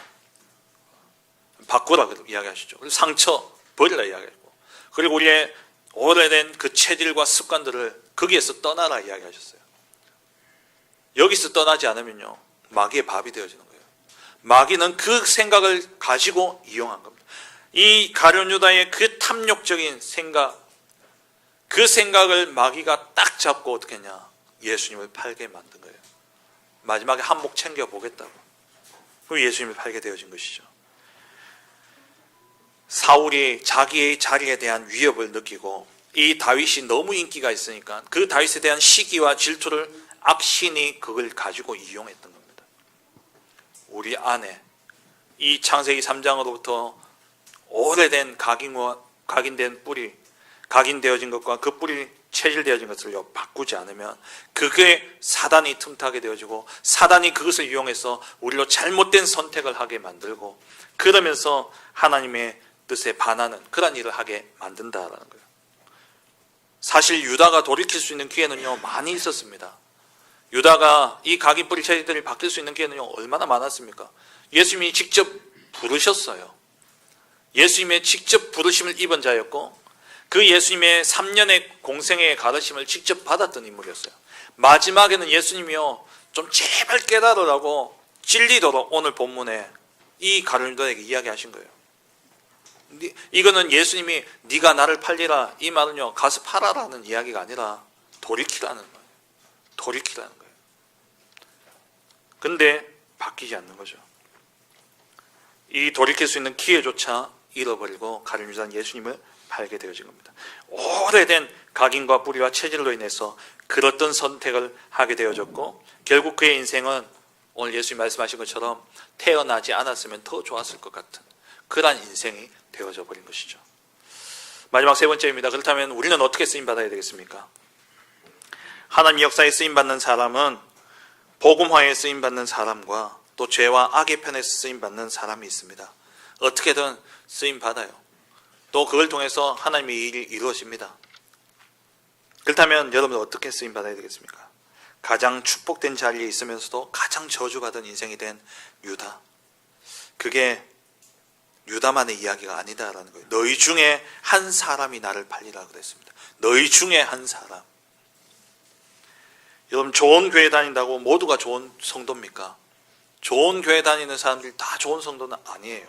바꾸라 이야기하시죠. 그리고 상처 버리라 이야기하고, 그리고 우리의 오래된 그 체질과 습관들을 거기에서 떠나라 이야기하셨어요. 여기서 떠나지 않으면요, 마귀의 밥이 되어지는 거예요. 마귀는 그 생각을 가지고 이용한 겁니다. 이 가룟 유다의 그 탐욕적인 생각, 그 생각을 마귀가 딱 잡고 어떻게 했냐? 예수님을 팔게 만든 거예요. 마지막에 한몫 챙겨보겠다고. 그리고 예수님을 팔게 되어진 것이죠. 사울이 자기의 자리에 대한 위협을 느끼고 이 다윗이 너무 인기가 있으니까 그 다윗에 대한 시기와 질투를 악신이 그걸 가지고 이용했던 겁니다. 우리 안에 이 창세기 3장으로부터 오래된 각인된 뿌리, 각인되어진 것과 그 뿌리 체질되어진 것을 바꾸지 않으면 그게 사단이 틈타게 되어지고 사단이 그것을 이용해서 우리로 잘못된 선택을 하게 만들고, 그러면서 하나님의 뜻에 반하는 그런 일을 하게 만든다라는 거예요. 사실 유다가 돌이킬 수 있는 기회는요, 많이 있었습니다. 유다가 이 각인 뿌리 체질들이 바뀔 수 있는 기회는요, 얼마나 많았습니까? 예수님이 직접 부르셨어요. 예수님의 직접 부르심을 입은 자였고, 그 예수님의 3년의 공생의 가르침을 직접 받았던 인물이었어요. 마지막에는 예수님이요, 좀 제발 깨달으라고 찔리도록 오늘 본문에 이 가룟 유다에게 이야기하신 거예요. 이거는 예수님이 네가 나를 팔리라, 이 말은요, 가서 팔아라는 이야기가 아니라 돌이키라는 거예요. 돌이키라는 거예요. 근데 바뀌지 않는 거죠. 이 돌이킬 수 있는 기회조차 잃어버리고 가룟 유다는 예수님을 팔게 되어진 겁니다. 오래된 각인과 뿌리와 체질로 인해서 그렇던 선택을 하게 되어졌고, 결국 그의 인생은 오늘 예수님 말씀하신 것처럼 태어나지 않았으면 더 좋았을 것 같은 그러한 인생이 되어져 버린 것이죠. 마지막 세 번째입니다. 그렇다면 우리는 어떻게 쓰임받아야 되겠습니까? 하나님 역사에 쓰임받는 사람은 복음화에 쓰임받는 사람과 또 죄와 악의 편에서 쓰임받는 사람이 있습니다. 어떻게든 쓰임받아요. 또 그걸 통해서 하나님의 일이 이루어집니다. 그렇다면 여러분 어떻게 쓰임받아야 되겠습니까? 가장 축복된 자리에 있으면서도 가장 저주받은 인생이 된 유다. 그게 유다만의 이야기가 아니다라는 거예요. 너희 중에 한 사람이 나를 팔리라 그랬습니다. 너희 중에 한 사람. 여러분 좋은 교회 다닌다고 모두가 좋은 성도입니까? 좋은 교회 다니는 사람들이 다 좋은 성도는 아니에요.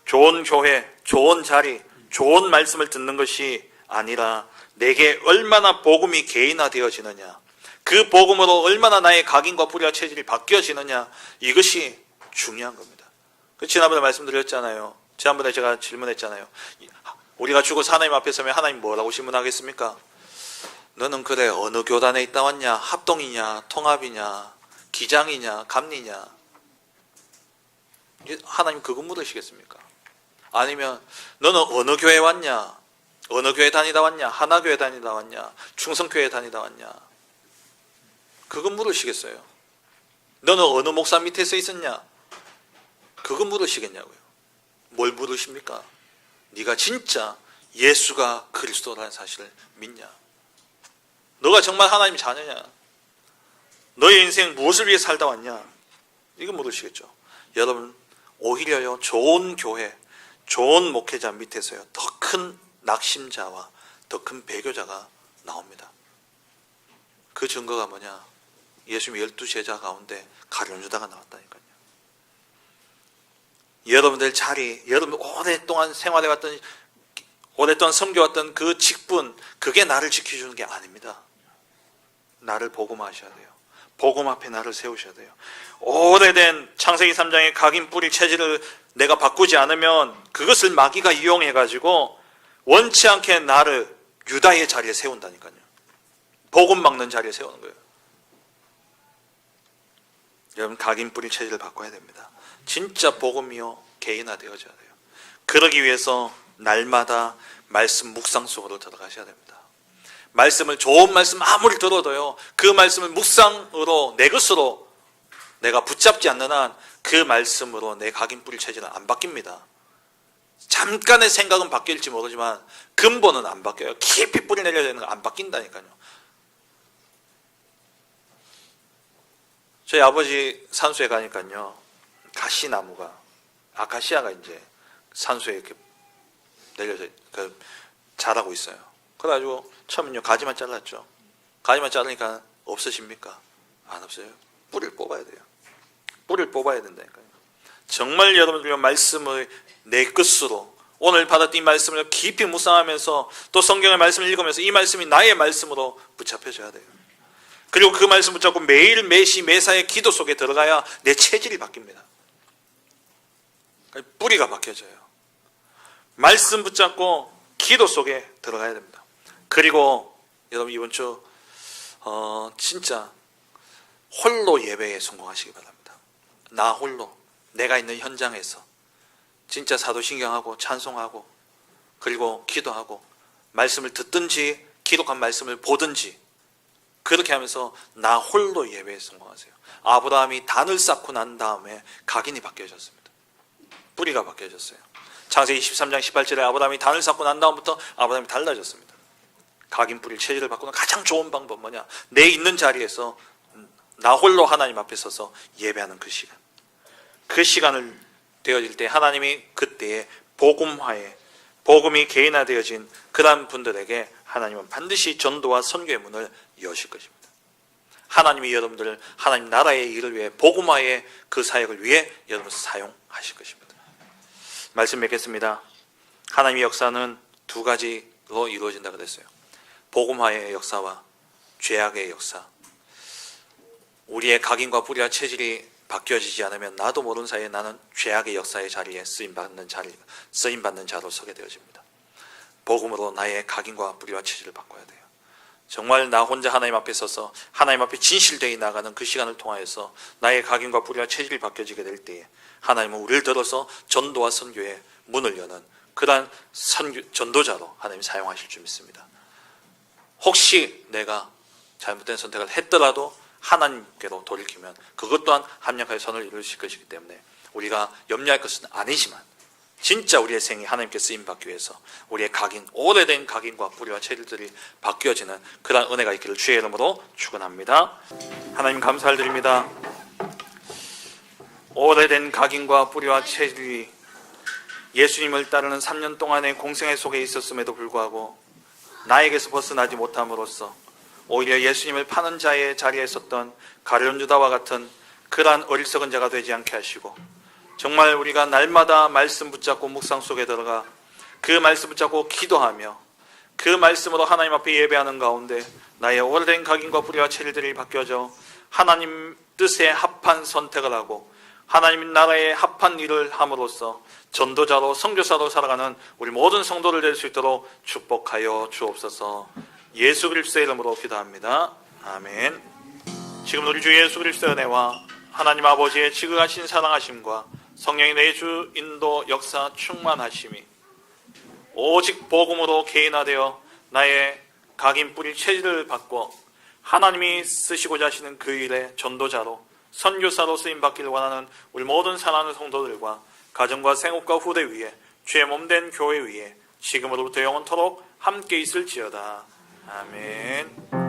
좋은 교회, 좋은 자리, 좋은 말씀을 듣는 것이 아니라 내게 얼마나 복음이 개인화되어지느냐, 그 복음으로 얼마나 나의 각인과 뿌리와 체질이 바뀌어지느냐, 이것이 중요한 겁니다. 지난번에 말씀드렸잖아요. 지난번에 제가 질문했잖아요. 우리가 죽어서 하나님 앞에 서면 하나님 뭐라고 질문하겠습니까? 너는 그래 어느 교단에 있다 왔냐? 합동이냐? 통합이냐? 기장이냐? 감리냐? 하나님 그거 물으시겠습니까? 아니면 너는 어느 교회 왔냐? 어느 교회 다니다 왔냐? 하나교회 다니다 왔냐? 충성교회 다니다 왔냐? 그거 물으시겠어요? 너는 어느 목사 밑에서 있었냐? 그거 물으시겠냐고요? 뭘 물으십니까? 네가 진짜 예수가 그리스도라는 사실을 믿냐? 너가 정말 하나님 자녀냐? 너의 인생 무엇을 위해 살다 왔냐? 이거 물으시겠죠. 여러분 오히려요 좋은 교회, 좋은 목회자 밑에서요 더 큰 낙심자와 더 큰 배교자가 나옵니다. 그 증거가 뭐냐? 예수님 12제자 가운데 가룟 유다가 나왔다니까요. 여러분들 자리, 여러분 오랫동안 생활해왔던, 오랫동안 섬겨왔던 그 직분, 그게 나를 지켜주는 게 아닙니다. 나를 복음하셔야 돼요. 복음 앞에 나를 세우셔야 돼요. 오래된 창세기 3장의 각인 뿌리 체질을 내가 바꾸지 않으면 그것을 마귀가 이용해가지고 원치 않게 나를 유다의 자리에 세운다니까요. 복음 막는 자리에 세우는 거예요. 여러분 각인 뿌리 체질을 바꿔야 됩니다. 진짜 복음이요 개인화되어져야 돼요. 그러기 위해서 날마다 말씀 묵상 속으로 들어가셔야 됩니다. 말씀을, 좋은 말씀 아무리 들어도요 그 말씀을 묵상으로 내 것으로 내가 붙잡지 않는 한 그 말씀으로 내 각인 뿌릴 체질은 안 바뀝니다. 잠깐의 생각은 바뀔지 모르지만 근본은 안 바뀌어요. 깊이 뿌리 내려야 되는 거 안 바뀐다니까요. 저희 아버지 산소에 가니까요 가시나무가, 아카시아가 이제 산소에 이렇게 내려져 자라고 있어요. 그래가지고 처음엔요 가지만 잘랐죠. 가지만 자르니까 없어집니까? 안 없어요. 뿌리를 뽑아야 돼요. 뿌리를 뽑아야 된다니까요. 정말 여러분들과 말씀을 내 것으로 오늘 받았던 이 말씀을 깊이 묵상하면서 또 성경의 말씀을 읽으면서 이 말씀이 나의 말씀으로 붙잡혀져야 돼요. 그리고 그 말씀 붙잡고 매일 매시 매사의 기도 속에 들어가야 내 체질이 바뀝니다. 뿌리가 바뀌어져요. 말씀 붙잡고 기도 속에 들어가야 됩니다. 그리고 여러분 이번 주 진짜 홀로 예배에 성공하시기 바랍니다. 나 홀로 내가 있는 현장에서 진짜 사도신경하고 찬송하고 그리고 기도하고 말씀을 듣든지 기록한 말씀을 보든지 그렇게 하면서 나 홀로 예배에 성공하세요. 아브라함이 단을 쌓고 난 다음에 각인이 바뀌어졌습니다. 뿌리가 바뀌어졌어요. 창세기 23장 18절에 아브라함이 단을 쌓고 난 다음부터 아브라함이 달라졌습니다. 각인 뿌리를 체질을 바꾸는 가장 좋은 방법 뭐냐? 내 있는 자리에서 나 홀로 하나님 앞에 서서 예배하는 그 시간. 그 시간을 되어질 때 하나님이 그때에 복음화에 복음이 개인화되어진 그런 분들에게 하나님은 반드시 전도와 선교의 문을 여실 것입니다. 하나님이 여러분들을 하나님 나라의 일을 위해 복음화의 그 사역을 위해 여러분을 사용하실 것입니다. 말씀 맺겠습니다. 하나님의 역사는 두 가지로 이루어진다고 그랬어요. 복음화의 역사와 죄악의 역사. 우리의 각인과 뿌리와 체질이 바뀌어지지 않으면 나도 모르는 사이에 나는 죄악의 역사의 자리에 쓰임받는 자로 서게 되어집니다. 복음으로 나의 각인과 뿌리와 체질을 바꿔야 돼요. 정말 나 혼자 하나님 앞에 서서 하나님 앞에 진실되게 나가는 그 시간을 통하여서 나의 각인과 뿌리와 체질이 바뀌어지게 될 때에 하나님은 우리를 들어서 전도와 선교의 문을 여는 그러한 전도자로 하나님이 사용하실 줄 믿습니다. 혹시 내가 잘못된 선택을 했더라도 하나님께로 돌이키면 그것 또한 합력하여 선을 이루실 것이기 때문에 우리가 염려할 것은 아니지만 진짜 우리의 생이 하나님께 쓰임받기 위해서 우리의 각인, 오래된 각인과 뿌리와 체질들이 바뀌어지는 그런 은혜가 있기를 주의 이름으로 축원합니다. 하나님 감사를 드립니다. 오래된 각인과 뿌리와 체질이 예수님을 따르는 3년 동안의 공생애 속에 있었음에도 불구하고 나에게서 벗어나지 못함으로써 오히려 예수님을 파는 자의 자리에 섰던 가룟 유다와 같은 그러한 어리석은 자가 되지 않게 하시고 정말 우리가 날마다 말씀 붙잡고 묵상 속에 들어가 그 말씀 붙잡고 기도하며 그 말씀으로 하나님 앞에 예배하는 가운데 나의 오래된 각인과 뿌리와 체질들이 바뀌어져 하나님 뜻에 합한 선택을 하고 하나님 나라에 합한 일을 함으로써 전도자로 선교사로 살아가는 우리 모든 성도를 될 수 있도록 축복하여 주옵소서. 예수 그리스도의 이름으로 기도합니다. 아멘. 지금 우리 주 예수 그리스도의 은혜와 하나님 아버지의 지극하신 사랑하심과 성령의 내주 인도 역사 충만하심이 오직 복음으로 개인화되어 나의 각인 뿌리 체질을 바꿔 하나님이 쓰시고자 하시는 그 일의 전도자로 선교사로 쓰임받기를 원하는 우리 모든 사랑하는 성도들과 가정과 생업과 후대 위에 주의 몸된 교회 위에 지금으로부터 영원토록 함께 있을지어다. 아멘.